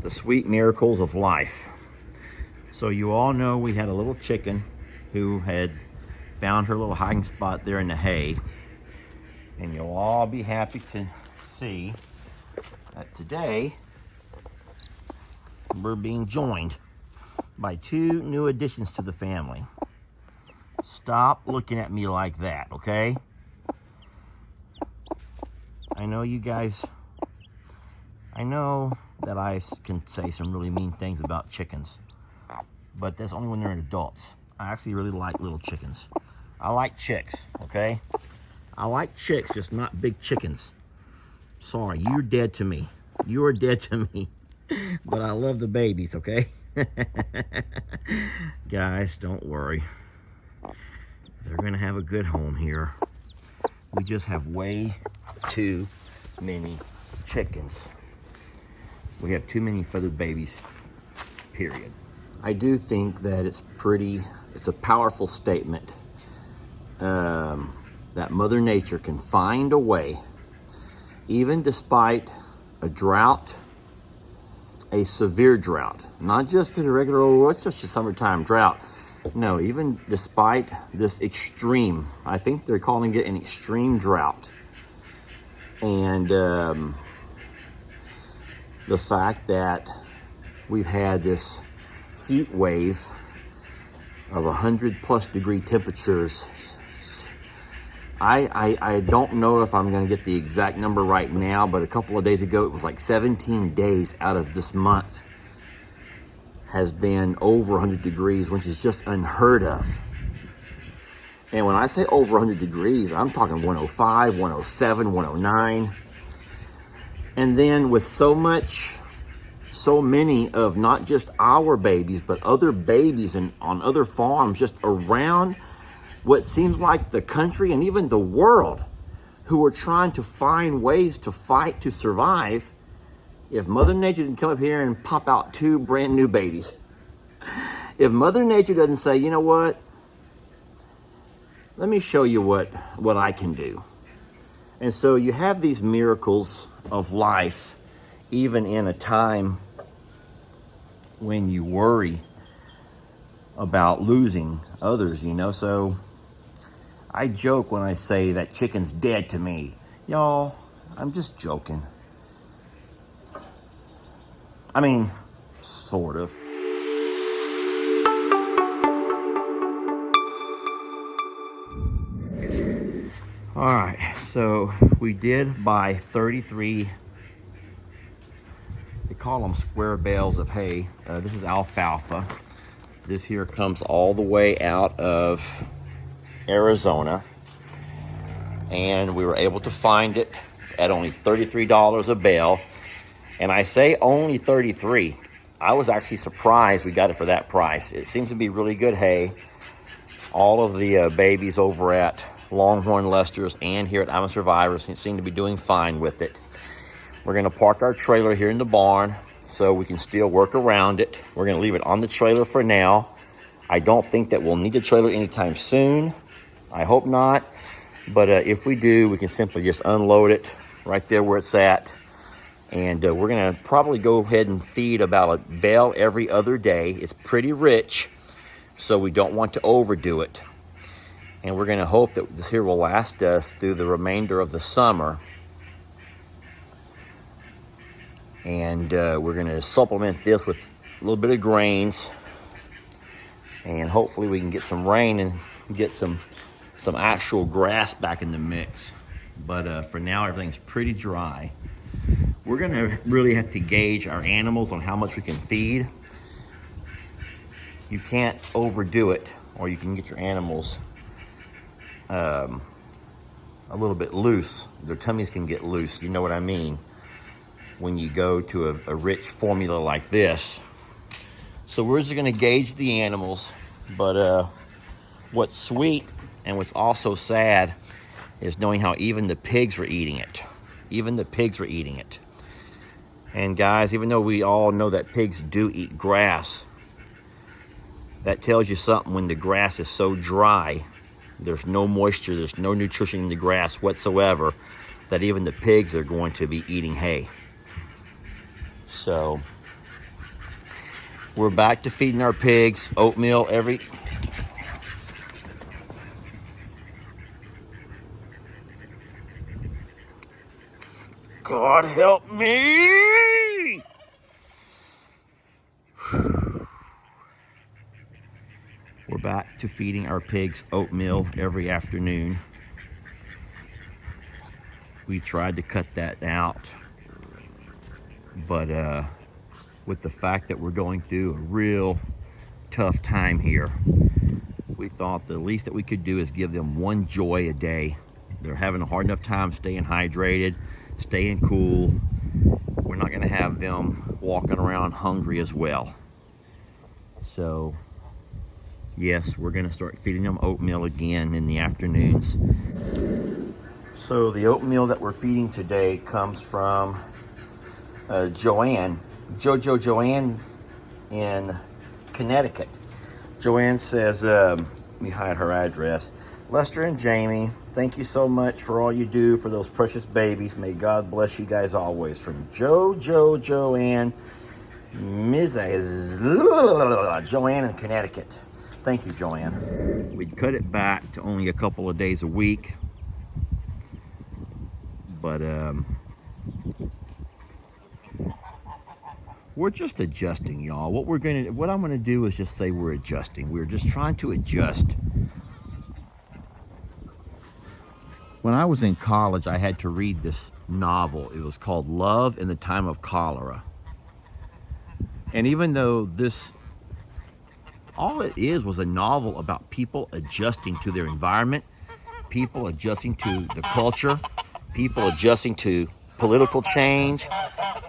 the sweet miracles of life. So you all know we had a little chicken who had found her little hiding spot there in the hay. And you'll all be happy to see that today we're being joined by two new additions to the family. Stop looking at me like that, okay? I know you guys, I know that I can say some really mean things about chickens, but that's only when they're adults. I actually really like little chickens. I like chicks, okay? I like chicks, just not big chickens. Sorry, you're dead to me. You are dead to me. But I love the babies, okay? Guys, don't worry. They're gonna have a good home here. We just have way too many chickens. We have too many feathered babies, period. I do think that it's a powerful statement that Mother Nature can find a way, even despite a drought, a severe drought, not just a regular old, it's just a summertime drought. No, even despite this extreme, I think they're calling it an extreme drought. And the fact that we've had this heat wave of 100+ degree temperatures. I don't know if I'm going to get the exact number right now, but a couple of days ago, it was like 17 days out of this month has been over 100 degrees, which is just unheard of. And when I say over 100 degrees, I'm talking 105, 107, 109. And then with so many of not just our babies, but other babies and on other farms just around what seems like the country and even the world, who are trying to find ways to fight to survive, if Mother Nature didn't come up here and pop out two brand new babies, if Mother Nature doesn't say, you know what, let me show you what I can do. And so you have these miracles of life, even in a time when you worry about losing others, you know. So I joke when I say that chicken's dead to me. Y'all, I'm just joking. I mean, sort of. All right, so we did buy 33, they call them square bales of hay. This is alfalfa. This here comes all the way out of Arizona. And we were able to find it at only $33 a bale. And I say only 33. I was actually surprised we got it for that price. It seems to be really good hay. All of the babies over at Longhorn Lester's and here at I'm a Survivor seem to be doing fine with it. We're going to park our trailer here in the barn so we can still work around it. We're going to leave it on the trailer for now. I don't think that we'll need the trailer anytime soon. I hope not. But if we do, we can simply just unload it right there where it's at. And we're going to probably go ahead and feed about a bale every other day. It's pretty rich, so we don't want to overdo it. And we're going to hope that this here will last us through the remainder of the summer. And we're going to supplement this with a little bit of grains. And hopefully we can get some rain and get some actual grass back in the mix. But for now, everything's pretty dry. We're going to really have to gauge our animals on how much we can feed. You can't overdo it, or you can get your animals a little bit loose. Their tummies can get loose, you know what I mean, when you go to a rich formula like this. So we're just going to gauge the animals. But what's sweet and what's also sad is knowing how even the pigs were eating it. Even the pigs were eating it. And guys, even though we all know that pigs do eat grass, that tells you something when the grass is so dry. There's no moisture, there's no nutrition in the grass whatsoever, that even the pigs are going to be eating hay. So We're back to feeding our pigs oatmeal every... God help me! We're back to feeding our pigs oatmeal every afternoon. We tried to cut that out, but with the fact that we're going through a real tough time here, we thought the least that we could do is give them one joy a day. They're having a hard enough time staying hydrated, staying cool. We're not going to have them walking around hungry as well. So yes, we're going to start feeding them oatmeal again in the afternoons. So the oatmeal that we're feeding today comes from Joanne in Connecticut. Joanne says, let me hide her address. Lester and Jamie, thank you so much for all you do for those precious babies. May God bless you guys always. From Joanne, Joanne in Connecticut. Thank you, Joanne. We'd cut it back to only a couple of days a week, but we're just adjusting, y'all. What I'm gonna do is just say we're adjusting. We're just trying to adjust. When I was in college, I had to read this novel. It was called Love in the Time of Cholera. And even though all it is was a novel about people adjusting to their environment, people adjusting to the culture, people adjusting to political change,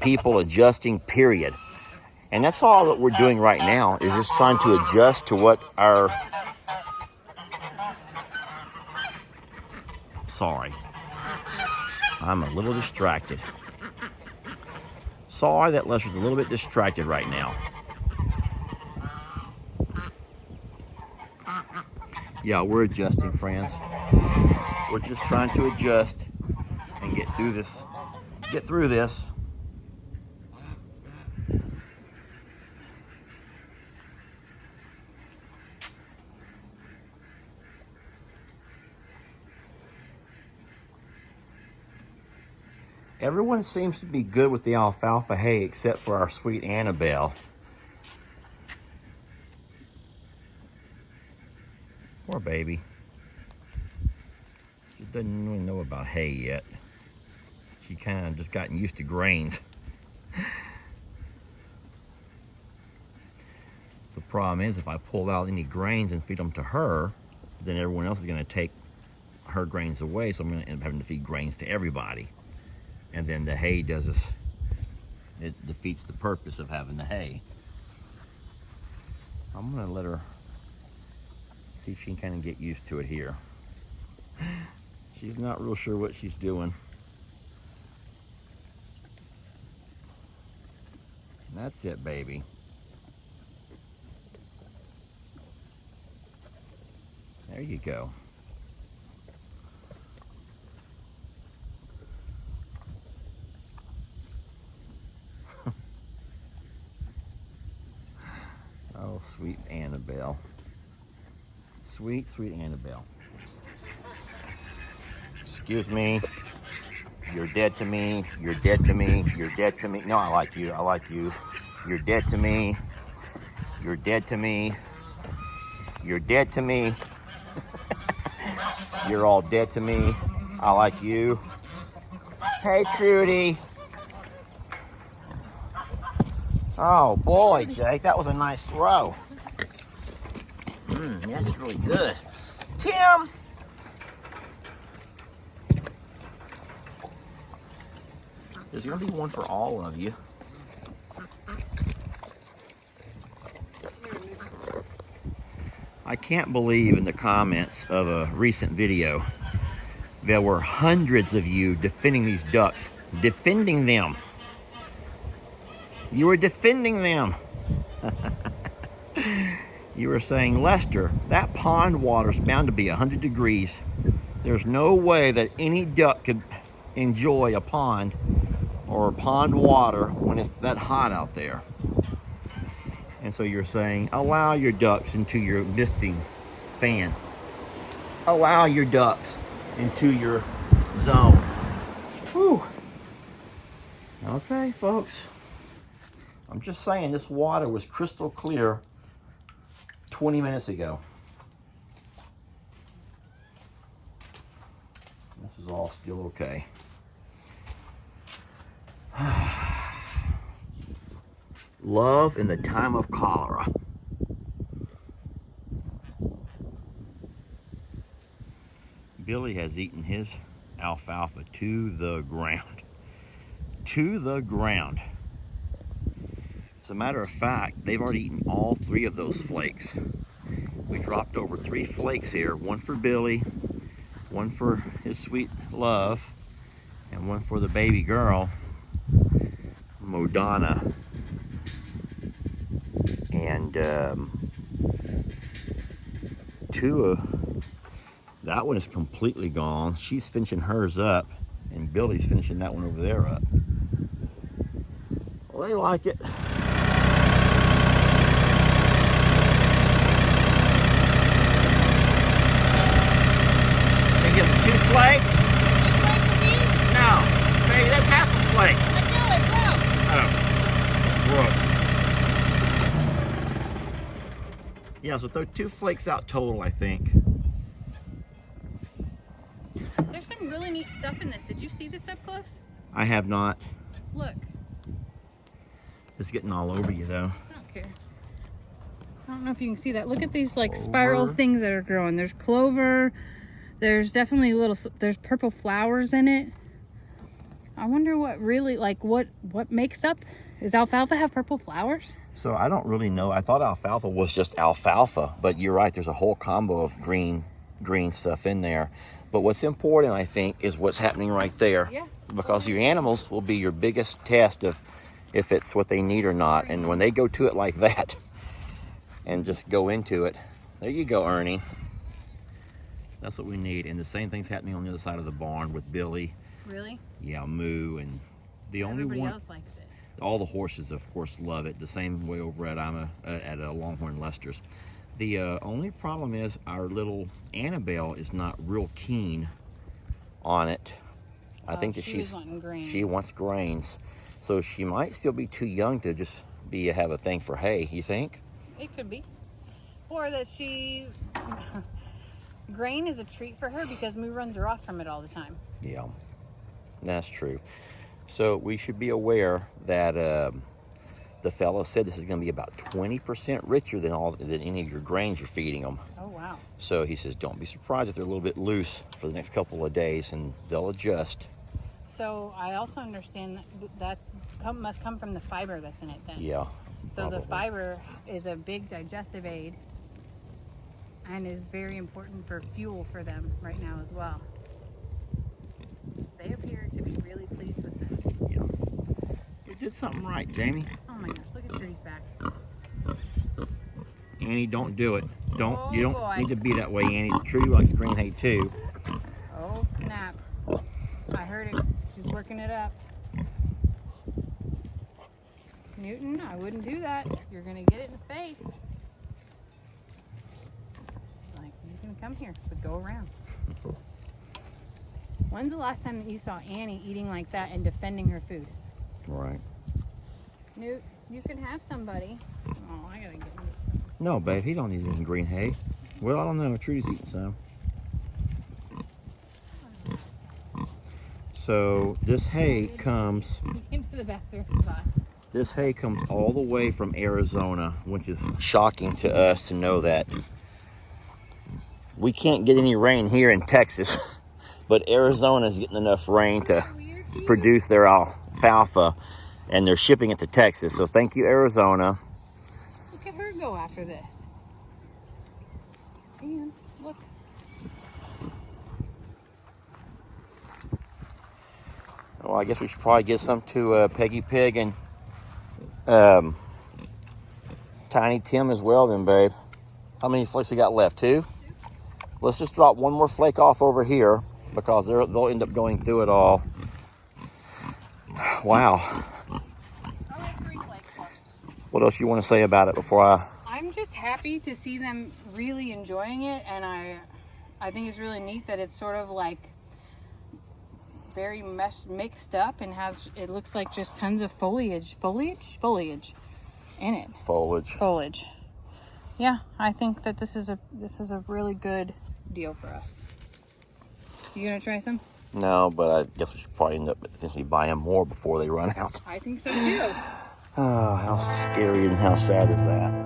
people adjusting, period. And that's all that we're doing right now, is just trying to adjust to what our... Sorry. I'm a little distracted. Sorry that Lester's a little bit distracted right now. Yeah, we're adjusting, friends. We're just trying to adjust and get through this. Everyone seems to be good with the alfalfa hay except for our sweet Annabelle. Poor baby. She doesn't really know about hay yet. She kind of just gotten used to grains. The problem is, if I pull out any grains and feed them to her, then everyone else is going to take her grains away, so I'm going to end up having to feed grains to everybody. And then the hay it defeats the purpose of having the hay. I'm going to let her see if she can kind of get used to it here. She's not real sure what she's doing. That's it, baby. There you go. Oh, sweet Annabelle. Sweet, sweet Annabelle. Excuse me. You're dead to me. You're dead to me. You're dead to me. No, I like you. I like you. You're dead to me. You're dead to me. You're dead to me. You're all dead to me. I like you. Hey, Trudy. Oh, boy, Jake. That was a nice throw. That's really good. Tim. There's going to be one for all of you. I can't believe in the comments of a recent video, there were hundreds of you defending these ducks. Defending them. You were defending them. You were saying, Lester, that pond water's bound to be 100 degrees. There's no way that any duck could enjoy a pond or pond water when it's that hot out there. And so you're saying, allow your ducks into your misting fan. Allow your ducks into your zone. Whew. Okay, folks. I'm just saying this water was crystal clear 20 minutes ago. This is all still okay. Love in the time of cholera. Billy has eaten his alfalfa to the ground. To the ground. As a matter of fact, they've already eaten all 3 of those flakes. We dropped over 3 flakes here. 1 for Billy, 1 for his sweet love, and 1 for the baby girl, Modana. And 2 that one is completely gone. She's finishing hers up, and Billy's finishing that one over there up. Well, they like it. They give them 2 flakes? 2 flakes apiece? No, baby, that's half a flake. I knew it, Oh, whoa. Yeah, so throw 2 flakes out total, I think. There's some really neat stuff in this. Did you see this up close? I have not. Look. It's getting all over you, though. I don't care. I don't know if you can see that. Look at these like spiral things that are growing. There's clover. There's definitely there's purple flowers in it. I wonder what really, like, what makes up? Does alfalfa have purple flowers? So I don't really know. I thought alfalfa was just alfalfa, but you're right. There's a whole combo of green stuff in there. But what's important, I think, is what's happening right there. Yeah. Because your animals will be your biggest test of if it's what they need or not. And when they go to it like that and just go into it, there you go, Ernie. That's what we need. And the same thing's happening on the other side of the barn with Billy. Really? Yeah, Moo, and the only Everybody one. else likes it. All the horses, of course, love it. The same way over at Longhorn Lester's. The only problem is our little Annabelle is not real keen on it. I think that she wants grains, so she might still be too young to just have a thing for hay. You think? It could be, or that she grain is a treat for her because Moo runs her off from it all the time. Yeah, that's true. So we should be aware that the fellow said this is going to be about 20% richer than any of your grains you're feeding them. Oh, wow. So he says, don't be surprised if they're a little bit loose for the next couple of days, and they'll adjust. So I also understand that must come from the fiber that's in it then. Yeah. So probably. the fiber is a big digestive aid and is very important for fuel for them right now as well. They appear to be really pleased with this. Yeah. You did something right, Jamie. Oh my gosh, look at Trudy's back. Annie, don't do it. You don't boy. need to be that way, Annie. Trudy likes green hay too. Oh snap. I heard it. She's working it up. Newton, I wouldn't do that. You're gonna get it in the face. Like, you can come here, but go around. When's the last time that you saw Annie eating like that and defending her food? Right. Newt, you can have somebody. Oh, I gotta get you. No, babe, he don't need any green hay. Well, I don't know. Trudy's eating some. So this hay comes. Into the bathroom spot. This hay comes all the way from Arizona, which is shocking to us to know that. We can't get any rain here in Texas, but Arizona's getting enough rain to produce their alfalfa, and they're shipping it to Texas. So thank you, Arizona. Look at her go after this. And look. Well, I guess we should probably get some to Peggy Pig and Tiny Tim as well then, babe. How many flakes we got left? 2? Let's just drop one more flake off over here because they'll end up going through it all. Wow. What else you want to say about it before I... I'm just happy to see them really enjoying it, and I think it's really neat that it's sort of like very mixed up and it looks like just tons of foliage in it. Foliage. Yeah, I think that this is a really good deal for us. You gonna try some? No, but I guess we should probably end up eventually buying more before they run out. I think so too. Oh, how scary and how sad is that?